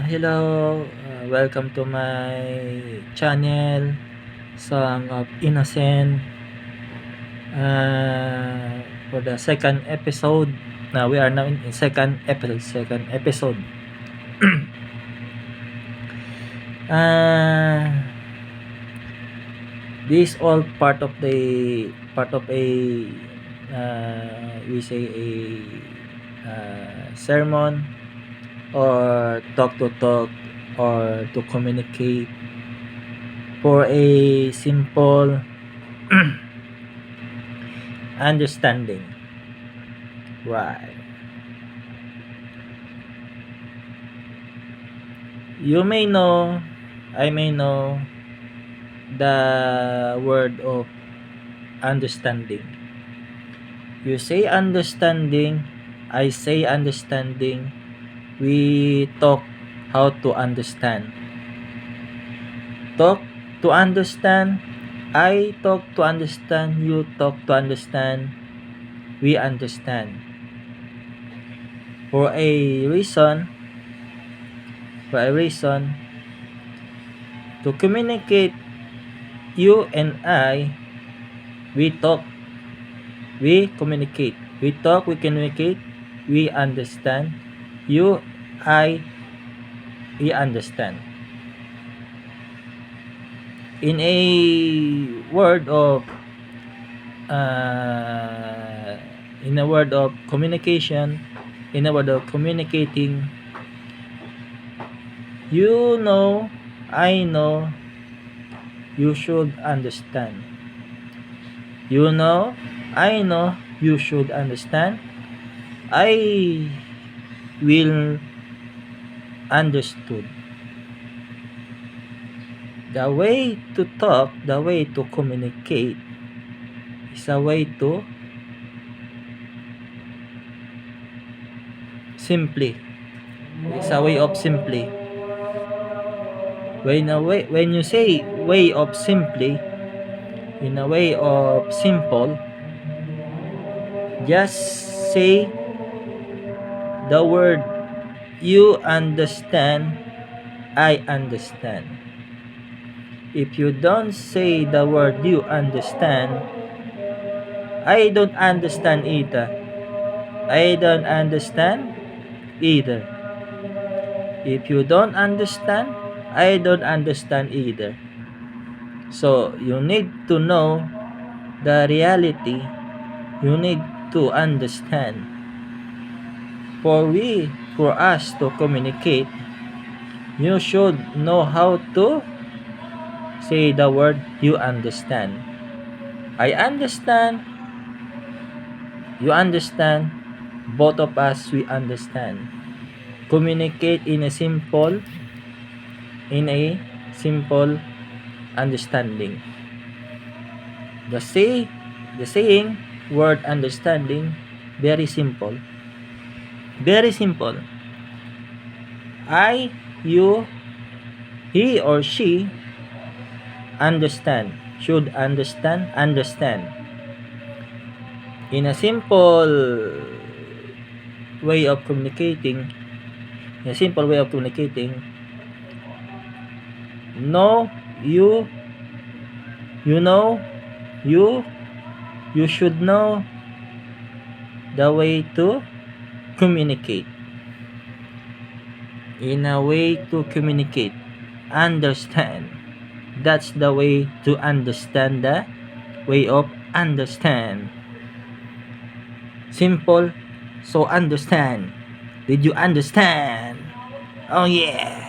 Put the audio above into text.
Hello, welcome to my channel, Song of Innocent. For the second episode, now we are now in second episode. This all part of a we say a sermon, or talk or to communicate for a simple understanding, right? You may know, I may know the word of understanding. You say understanding, I say understanding. We talk how to understand. Talk to understand. I talk to understand. You talk to understand. We understand. For a reason, to communicate, you and I, we talk, we communicate. We talk, we communicate, we understand. You, I, we understand. In a word of communication, in a word of communicating, you know, I know, you should understand. You know, I know, you should understand. I will understood. The way to talk, the way to communicate is a way to simply. It's a way of simply. When you say way of simply, in a way of simple, just say the word you understand, I understand. If you don't say the word you understand, I don't understand either. I don't understand either. If you don't understand, I don't understand either. So you need to know the reality. You need to understand. For us to communicate, you should know how to say the word you understand. I understand. You understand. Both of us, we understand. Communicate in a simple understanding. The saying word understanding, very simple. Very simple. I, you, he or she understand. Should understand. In a simple way of communicating, know, you know, you should know the way to communicate. In a way to communicate, understand. That's the way to understand, the way of understand. Simple, so understand. Did you understand? Oh yeah.